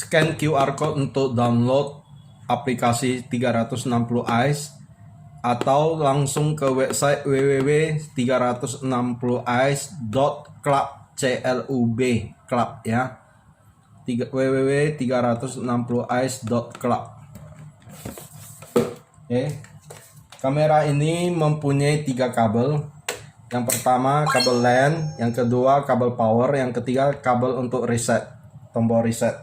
scan QR code untuk download aplikasi 360 eyes atau langsung ke website www.360eyes.club club ya, www.360eyes.club. Oke. Kamera ini mempunyai 3 kabel. Yang pertama kabel LAN, yang kedua kabel power, yang ketiga kabel untuk reset, tombol reset.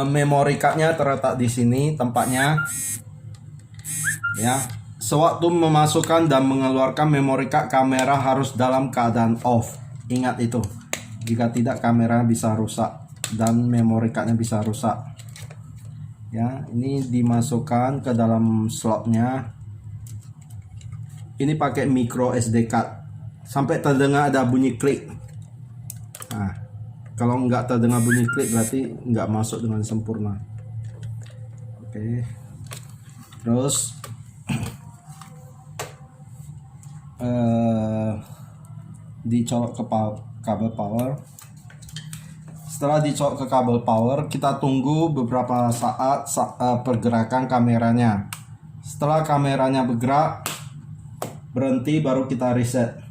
Memory cardnya terletak di sini tempatnya. Ya, sewaktu memasukkan dan mengeluarkan memory card, kamera harus dalam keadaan off. Ingat itu. Jika tidak, kamera bisa rusak dan memory cardnya bisa rusak. Ya, ini dimasukkan ke dalam slotnya. Ini pakai micro SD card. Sampai terdengar ada bunyi klik. Nah, kalau nggak terdengar bunyi klik berarti nggak masuk dengan sempurna. Oke. Terus dicolok ke kabel power. Setelah dicolok ke kabel power, kita tunggu beberapa saat pergerakan kameranya. Setelah kameranya bergerak, berhenti, baru kita reset.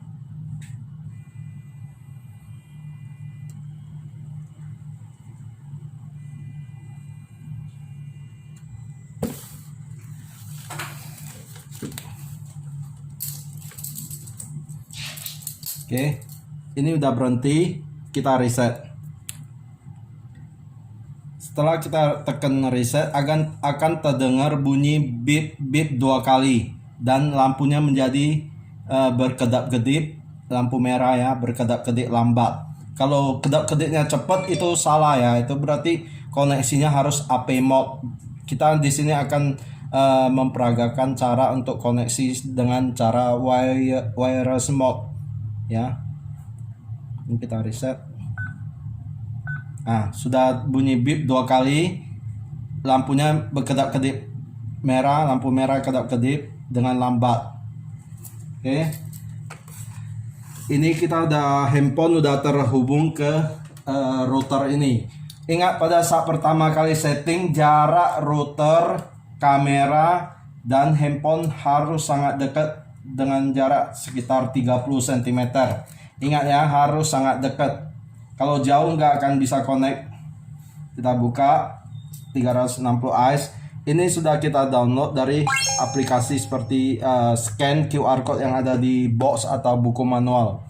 Oke, ini udah berhenti, kita reset. Setelah kita tekan reset, akan terdengar bunyi beep beep 2 kali. Dan lampunya menjadi berkedap-kedip, lampu merah ya, berkedap-kedip lambat. Kalau kedap-kedipnya cepat itu salah ya, itu berarti koneksinya harus AP mode. Kita di sini akan memperagakan cara untuk koneksi dengan cara wireless mode ya. Ini kita reset. Nah, sudah bunyi beep 2 kali, lampunya berkedap-kedip merah, lampu merah kedap-kedip dengan lambat. Oke. Ini kita handphone udah terhubung ke router ini. Ingat, pada saat pertama kali setting, jarak router, kamera dan handphone harus sangat dekat dengan jarak sekitar 30 cm. Ingat ya, harus sangat dekat. Kalau jauh nggak akan bisa connect. Kita buka 360 eyes. Ini sudah kita download dari aplikasi seperti scan QR code yang ada di box atau buku manual.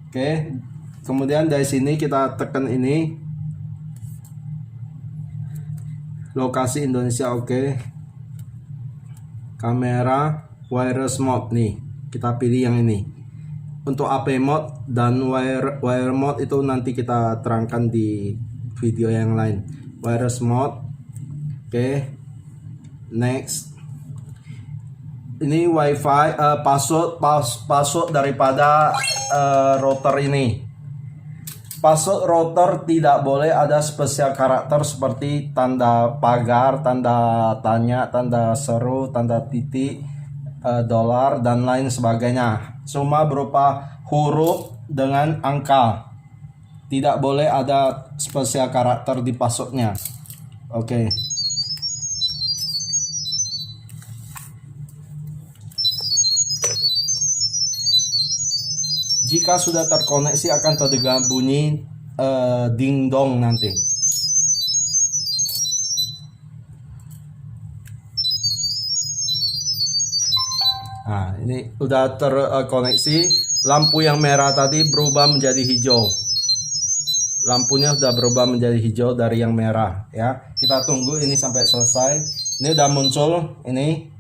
Oke. Kemudian dari sini kita tekan ini. Lokasi Indonesia oke. Kamera wireless mode nih. Kita pilih yang ini. Untuk AP mode dan wire mode itu nanti kita terangkan di video yang lain. Wireless mode. Oke. Next. Ini WiFi password daripada router ini. Password router tidak boleh ada spesial karakter seperti tanda pagar, tanda tanya, tanda seru, tanda titik, dolar dan lain sebagainya. Semua berupa huruf dengan angka. Tidak boleh ada spesial karakter di passwordnya. Oke. Jika sudah terkoneksi akan terdengar bunyi ding dong nanti. Nah, ini udah terkoneksi. Lampu yang merah tadi berubah menjadi hijau. Lampunya sudah berubah menjadi hijau dari yang merah ya. Kita tunggu ini sampai selesai. Ini udah muncul ini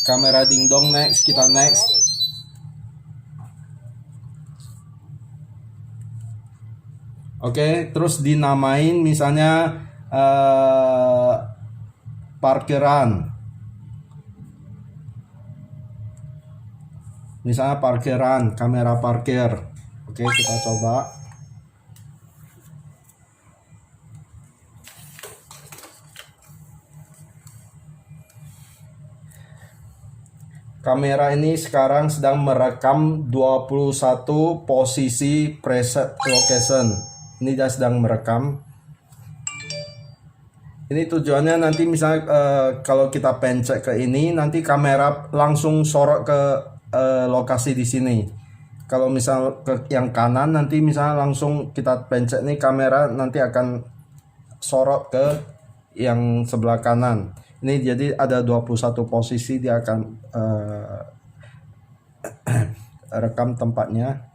kamera ding dong. Next, kita next. Oke, terus dinamain misalnya parkiran. Misalnya parkiran, kamera parkir. Oke, kita coba. Kamera ini sekarang sedang merekam 21 posisi preset location. Ini dia sedang merekam. Ini tujuannya nanti misalnya kalau kita pencet ke ini, nanti kamera langsung sorot ke lokasi di sini. Kalau misal ke yang kanan, nanti misalnya langsung kita pencet nih, kamera nanti akan sorot ke yang sebelah kanan. Ini jadi ada 21 posisi dia akan rekam tempatnya.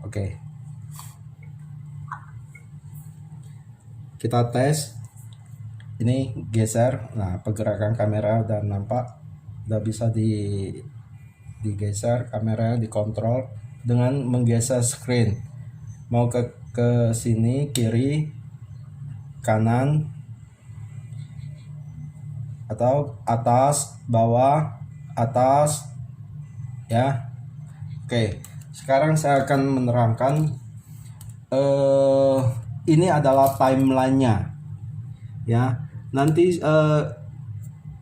Oke. Kita tes. Ini geser. Nah, pergerakan kamera udah nampak. Udah bisa digeser, kamera dikontrol dengan menggeser screen. Mau ke sini, kiri, kanan, atau atas, bawah, atas, ya. Oke. Sekarang saya akan menerangkan ini adalah timelinenya, ya. Nanti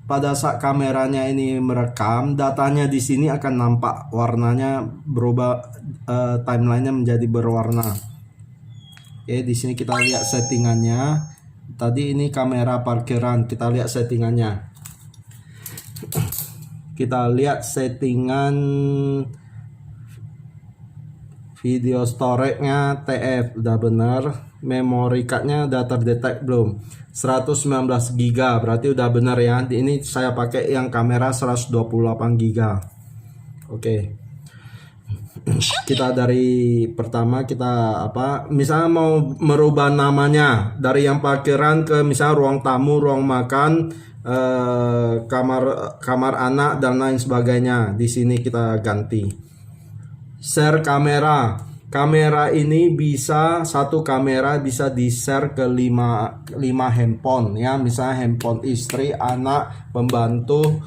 pada saat kameranya ini merekam, datanya di sini akan nampak warnanya berubah, timelinenya menjadi berwarna. Oke, di sini kita lihat settingannya. Tadi ini kamera parkiran, kita lihat settingannya. Kita lihat settingan video storage-nya TF udah benar. Memory card-nya udah terdetek belum? 119 GB, berarti udah benar ya. Ini saya pakai yang kamera 128 GB. Oke. Kita dari pertama kita misalnya mau merubah namanya dari yang parkiran ke misalnya ruang tamu, ruang makan, kamar anak dan lain sebagainya. Di sini kita ganti. Share kamera. Kamera ini bisa, satu kamera bisa di-share ke 5 handphone ya. Misalnya handphone istri, anak, pembantu,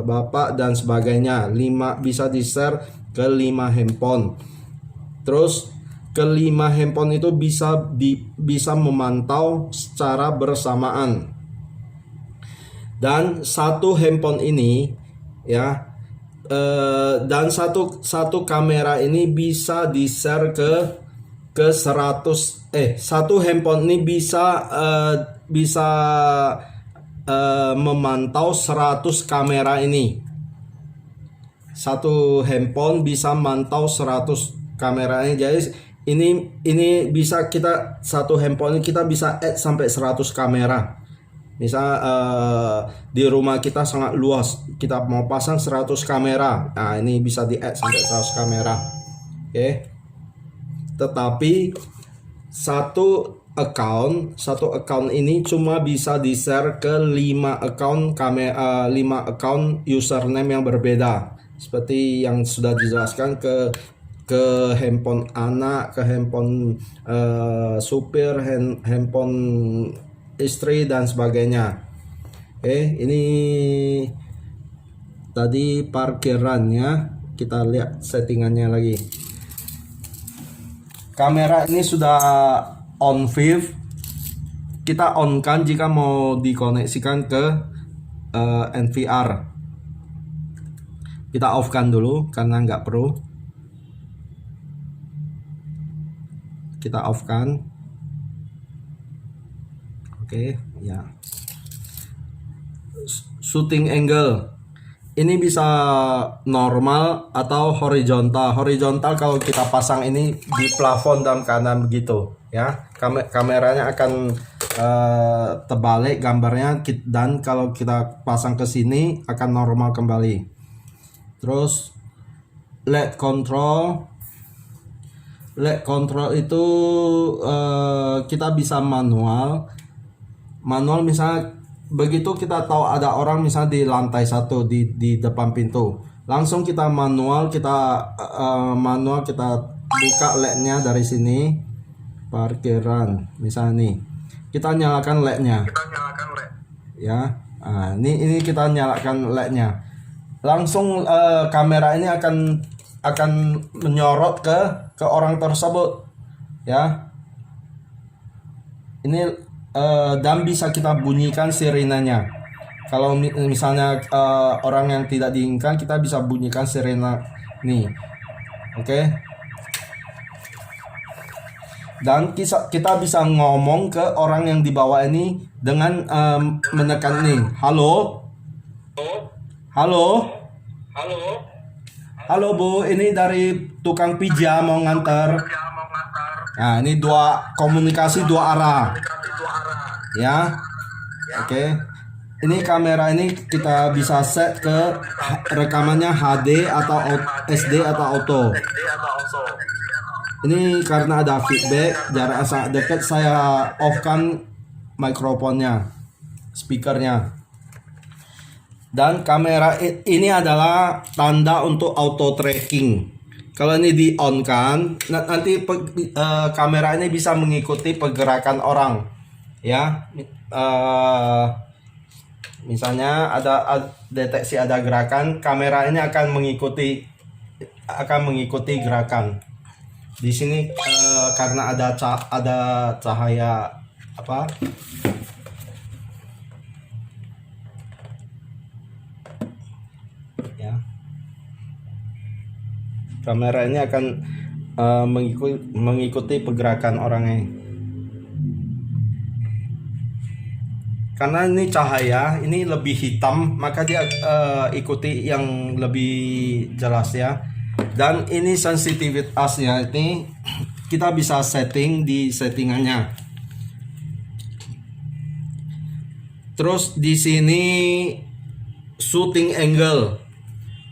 bapak dan sebagainya. 5 bisa di-share ke 5 handphone. Terus ke 5 handphone itu bisa memantau secara bersamaan. Dan satu handphone ini ya, dan satu kamera ini bisa di-share ke 100 satu handphone ini bisa memantau 100 kamera ini. Satu handphone bisa mantau 100 kamera ini. Jadi ini bisa kita, satu handphone ini kita bisa add sampai 100 kamera. Misal di rumah kita sangat luas, kita mau pasang 100 kamera. Nah, ini bisa di-add sampai 100 kamera. Oke. Tetapi satu account ini cuma bisa di-share ke 5 account kamera, 5 account username yang berbeda. Seperti yang sudah dijelaskan, ke handphone anak, ke handphone supir, handphone istri dan sebagainya. Ini tadi parkirannya, kita lihat settingannya lagi. Kamera ini sudah on vive. Kita on kan jika mau dikoneksikan ke NVR. Kita off kan dulu karena nggak perlu. Kita off kan. Oke, ya. Shooting angle ini bisa normal atau horizontal. Horizontal kalau kita pasang ini di plafon dalam keadaan begitu ya, kameranya akan terbalik gambarnya, dan kalau kita pasang ke sini akan normal kembali. Terus LED control itu kita bisa manual misalnya. Begitu kita tahu ada orang misalnya di lantai 1 di depan pintu, langsung kita manual kita buka LED-nya dari sini, parkiran misalnya nih, kita nyalakan LED-nya ya. Nah, ini kita nyalakan LED-nya, langsung kamera ini akan akan menyorot ke orang tersebut, ya. Ini dan bisa kita bunyikan sirenanya. Kalau misalnya orang yang tidak diinginkan, kita bisa bunyikan sirena nih. Oke. Dan kita bisa ngomong ke orang yang di bawah ini dengan menekan ini. Halo. Halo. Halo Bu, ini dari tukang pijat mau nganter. Nah, ini komunikasi dua arah. Ya. Oke. Ini kamera ini kita bisa set ke rekamannya HD atau SD atau auto. Ini karena ada feedback, jarak sangat dekat, saya off-kan mikrofonnya, speakernya. Dan kamera ini adalah tanda untuk auto tracking. Kalau ini di on kan, nanti kamera ini bisa mengikuti pergerakan orang, ya. Misalnya ada deteksi ada gerakan, kamera ini akan mengikuti gerakan. Di sini karena ada cahaya apa? Ya. Kamera ini akan mengikuti pergerakan orangnya. Karena ini cahaya, ini lebih hitam, maka dia ikuti yang lebih jelas ya. Dan ini sensitivitasnya ini kita bisa setting di settingannya. Terus di sini shooting angle.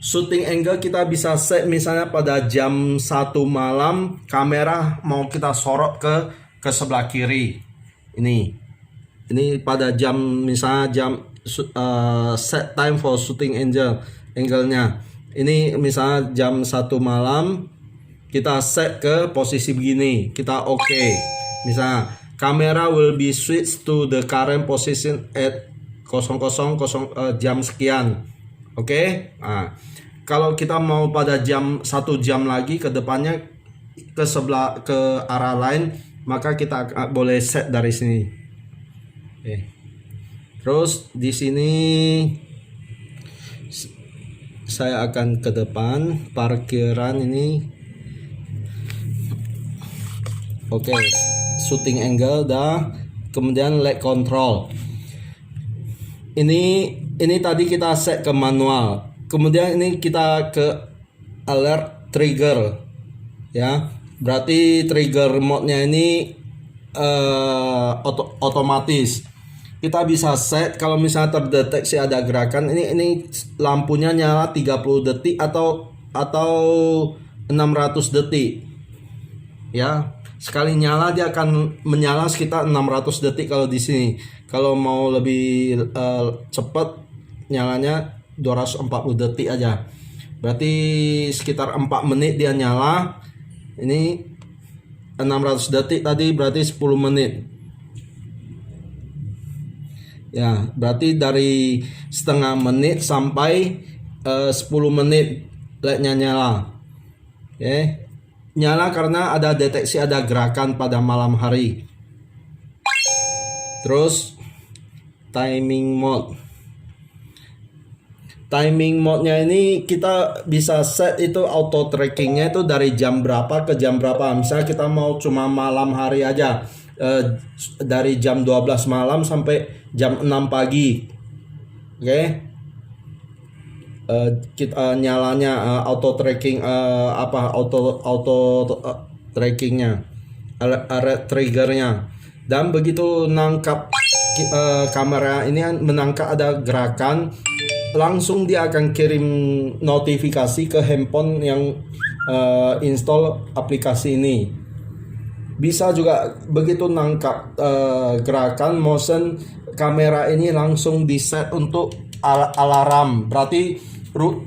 Shooting angle kita bisa set misalnya pada jam 1 malam kamera mau kita sorot ke sebelah kiri. Ini pada jam misalnya set time for shooting angle-nya. Ini misalnya jam 1 malam kita set ke posisi begini, kita oke. Misalnya kamera will be switched to the current position at 00:00 jam sekian. Oke. Nah, kalau kita mau pada jam 1 jam lagi ke depannya ke arah lain, maka kita boleh set dari sini. Oke. Terus di sini saya akan ke depan parkiran ini. Oke. Shooting angle dah. Kemudian leg control. Ini tadi kita set ke manual. Kemudian ini kita ke alert trigger. Ya. Berarti trigger mode-nya ini otomatis. Kita bisa set kalau misalnya terdeteksi ada gerakan, ini lampunya nyala 30 detik atau 600 detik. Ya, sekali nyala dia akan menyala sekitar 600 detik kalau di sini. Kalau mau lebih cepat nyalanya 240 detik aja. Berarti sekitar 4 menit dia nyala. Ini 600 detik tadi berarti 10 menit. Ya, berarti dari setengah menit sampai 10 menit LED-nya nyala. Oke. Nyala karena ada deteksi ada gerakan pada malam hari. Terus timing mode. Timing mode-nya ini kita bisa set itu auto trackingnya itu dari jam berapa ke jam berapa. Misalnya kita mau cuma malam hari aja, dari jam 12 malam sampai jam 6 pagi. Oke. Kita nyalanya auto tracking auto trackingnya, alert triggernya. Dan begitu nangkap kamera ini menangkap ada gerakan, langsung dia akan kirim notifikasi ke handphone yang install aplikasi ini. Bisa juga begitu nangkap gerakan motion, kamera ini langsung di set untuk alarm. Berarti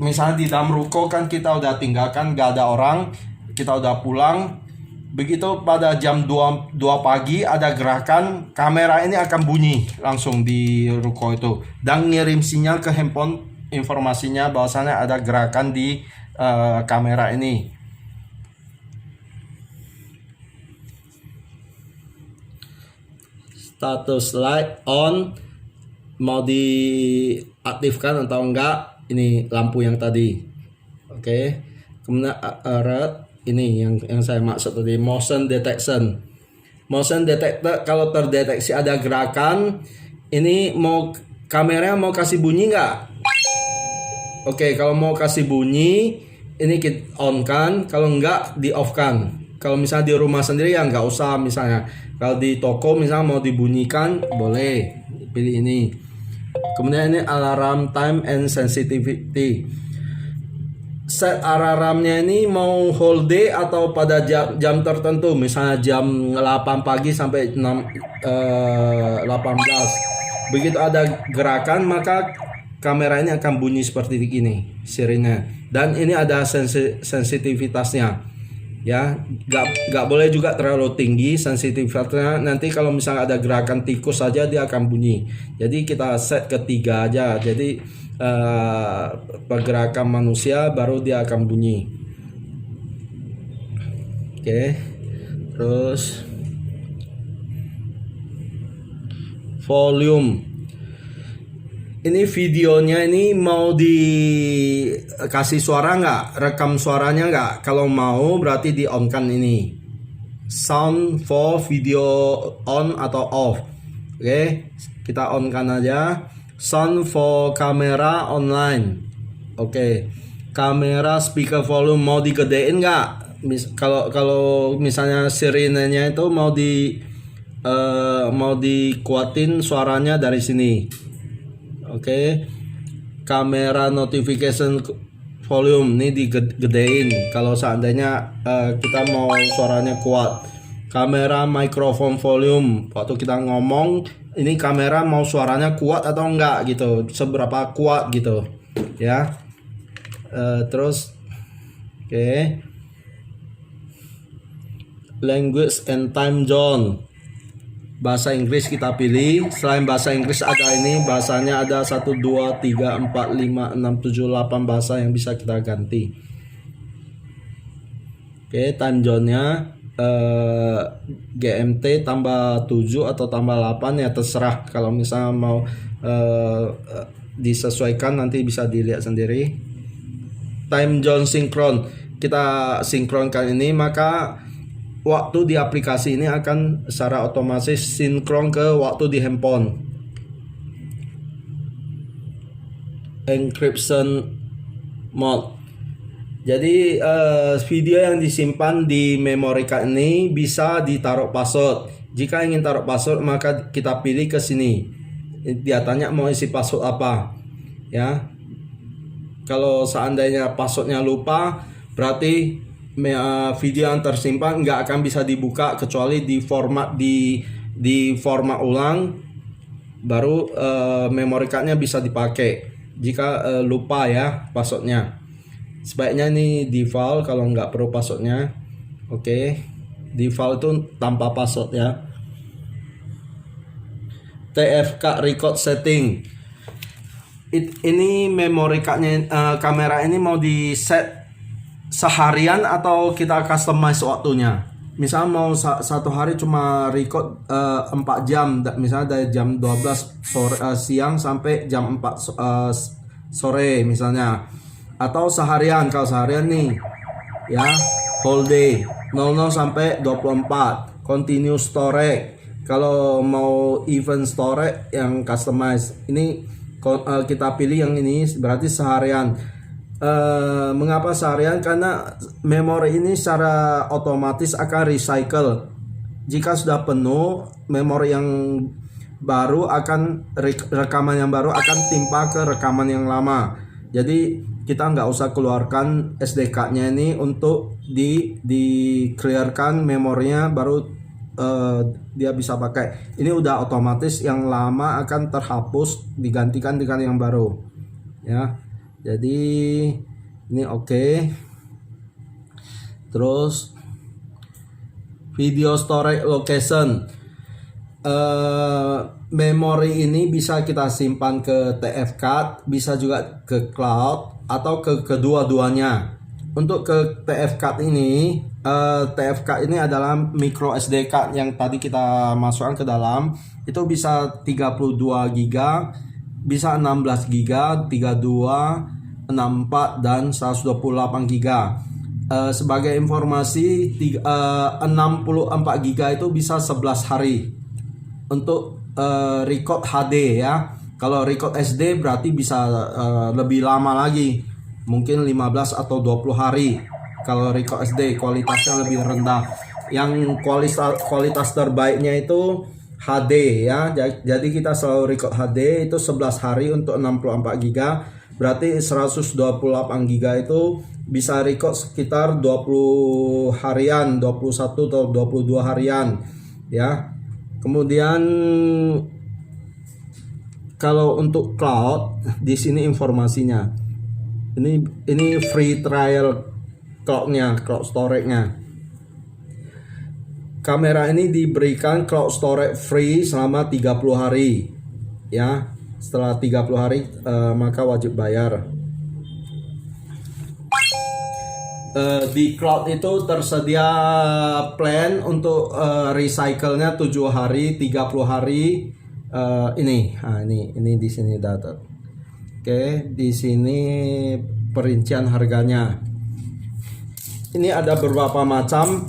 misalnya di dalam ruko kan kita udah tinggalkan, gak ada orang, kita udah pulang. Begitu pada jam 2 pagi ada gerakan, kamera ini akan bunyi langsung di ruko itu dan ngirim sinyal ke handphone informasinya bahwasannya ada gerakan di kamera ini. Status light on, mau diaktifkan atau enggak, ini lampu yang tadi. Oke. Kemudian alert, ini yang saya maksud tadi, motion detection. Motion detector, kalau terdeteksi ada gerakan, ini mau kameranya mau kasih bunyi enggak? Oke, kalau mau kasih bunyi ini kita on kan, kalau enggak di off kan. Kalau misalnya di rumah sendiri ya nggak usah, misalnya kalau di toko misalnya mau dibunyikan boleh pilih ini. Kemudian ini alarm time and sensitivity. Set alarmnya ini mau whole day atau pada jam tertentu, misalnya jam 8 pagi sampai 18. Begitu ada gerakan maka kamera ini akan bunyi seperti ini sirine. Dan ini ada sensitivitasnya. Ya, nggak boleh juga terlalu tinggi sensitivitasnya. Nanti kalau misalnya ada gerakan tikus saja dia akan bunyi. Jadi kita set ke 3 aja. Jadi pergerakan manusia baru dia akan bunyi. Oke. Terus volume. Ini videonya ini mau dikasih suara nggak? Rekam suaranya nggak? Kalau mau berarti di on kan ini. Sound for video on atau off. Oke, kita on kan aja. Sound for kamera online. Oke, kamera speaker volume mau digedein nggak? Kalau misalnya sirenenya itu mau dikuatin suaranya dari sini. Oke. Kamera notification volume ini digedein kalau seandainya kita mau suaranya kuat. Kamera microphone volume, waktu kita ngomong ini kamera mau suaranya kuat atau enggak gitu, seberapa kuat gitu ya. Terus oke. Language and time zone. Bahasa Inggris kita pilih. Selain bahasa Inggris ada ini, bahasanya ada 1, 2, 3, 4, 5, 6, 7, 8 bahasa yang bisa kita ganti. Oke, time zone-nya GMT tambah 7 atau tambah 8 ya terserah. Kalau misalnya mau disesuaikan nanti bisa dilihat sendiri. Time zone sinkron. Kita sinkronkan ini maka waktu di aplikasi ini akan secara otomatis sinkron ke waktu di handphone. Encryption mode. Jadi video yang disimpan di memory card ini bisa ditaruh password. Jika ingin taruh password maka kita pilih ke sini. Dia tanya mau isi password apa. Ya. Kalau seandainya passwordnya lupa, berarti video yang tersimpan nggak akan bisa dibuka kecuali di format ulang, baru memory cardnya bisa dipakai. Jika lupa ya passwordnya, sebaiknya ini default kalau nggak perlu passwordnya. Oke, default itu tanpa password ya. TFK record setting. Ini memory cardnya, kamera ini mau di set seharian atau kita customize waktunya. Misal mau satu hari cuma record 4 jam, misalnya dari jam 12 siang sampai jam 4 sore misalnya. Atau seharian, kalau seharian nih ya, whole day 00 sampai 24, continuous storage. Kalau mau event storage yang customize, ini kita pilih yang ini berarti seharian. Mengapa seharian? Karena memori ini secara otomatis akan recycle. Jika sudah penuh, memori yang baru akan rekaman yang baru akan timpa ke rekaman yang lama. Jadi kita nggak usah keluarkan SD-nya ini untuk di clearkan memorinya, baru dia bisa pakai. Ini udah otomatis, yang lama akan terhapus digantikan dengan yang baru ya. Jadi ini oke. Terus video storage location. Memori ini bisa kita simpan ke TF card, bisa juga ke cloud atau ke kedua-duanya. untuk ke TF card ini, TF card ini adalah micro SD card yang tadi kita masukkan ke dalam. Itu bisa 32 GB, bisa 16 GB, 32, 64 dan 128 GB. Sebagai informasi, 64 GB itu bisa 11 hari untuk record HD ya. Kalau record SD berarti bisa lebih lama lagi, mungkin 15 atau 20 hari. Kalau record SD kualitasnya lebih rendah. Yang kualitas terbaiknya itu HD ya. Jadi kita selalu record HD itu 11 hari untuk 64 GB. Berarti 128 GB itu bisa record sekitar 20 harian, 21 atau 22 harian ya. Kemudian kalau untuk cloud, di sini informasinya. Ini free trial cloud-nya, cloud storage-nya. Kamera ini diberikan cloud storage free selama 30 hari. Ya, setelah 30 hari maka wajib bayar. Di cloud itu tersedia plan untuk recycle-nya 7 hari, 30 hari. Ini di sini data. Oke, di sini perincian harganya. Ini ada beberapa macam.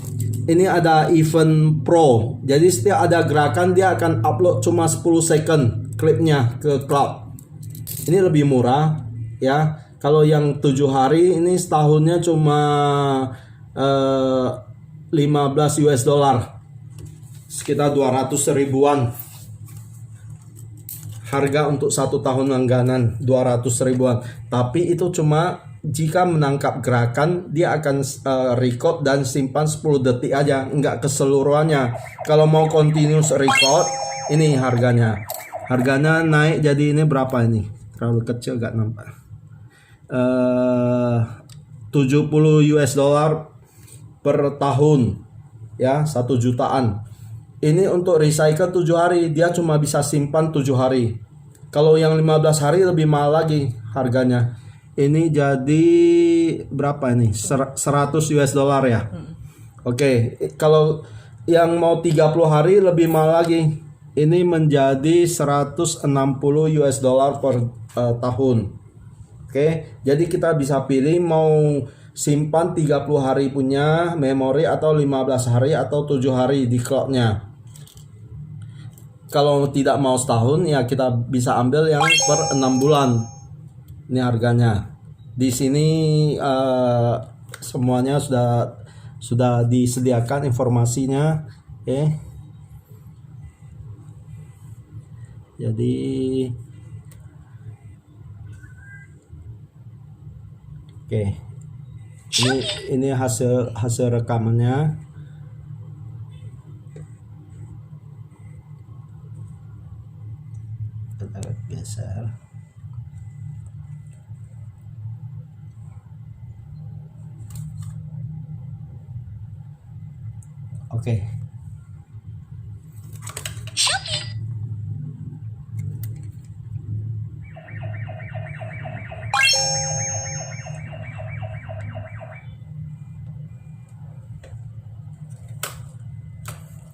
Ini ada Event Pro. Jadi setiap ada gerakan dia akan upload cuma 10 second klipnya ke cloud. Ini lebih murah ya. Kalau yang 7 hari ini setahunnya cuma 15 US dollar. Sekitar 200 ribuan. Harga untuk 1 tahun langganan 200 ribuan. Tapi itu cuma jika menangkap gerakan dia akan record dan simpan 10 detik aja, enggak keseluruhannya. Kalau mau continuous record, ini harganya. Harganya naik jadi ini berapa ini? Terlalu kecil gak nampak. 70 US dollar per tahun ya, 1 jutaan. Ini untuk recycle 7 hari, dia cuma bisa simpan 7 hari. Kalau yang 15 hari lebih mahal lagi harganya. Ini jadi berapa ini? 100 US dollar ya. Oke, kalau yang mau 30 hari lebih mahal lagi. Ini menjadi 160 US dollar per tahun. Oke, jadi kita bisa pilih mau simpan 30 hari punya memori atau 15 hari atau 7 hari di cloudnya. Kalau tidak mau setahun ya kita bisa ambil yang per 6 bulan. Ini harganya. Di sini semuanya sudah disediakan informasinya. Oke. Jadi ini hasil rekamannya. Kita geser. Oke.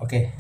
Oke.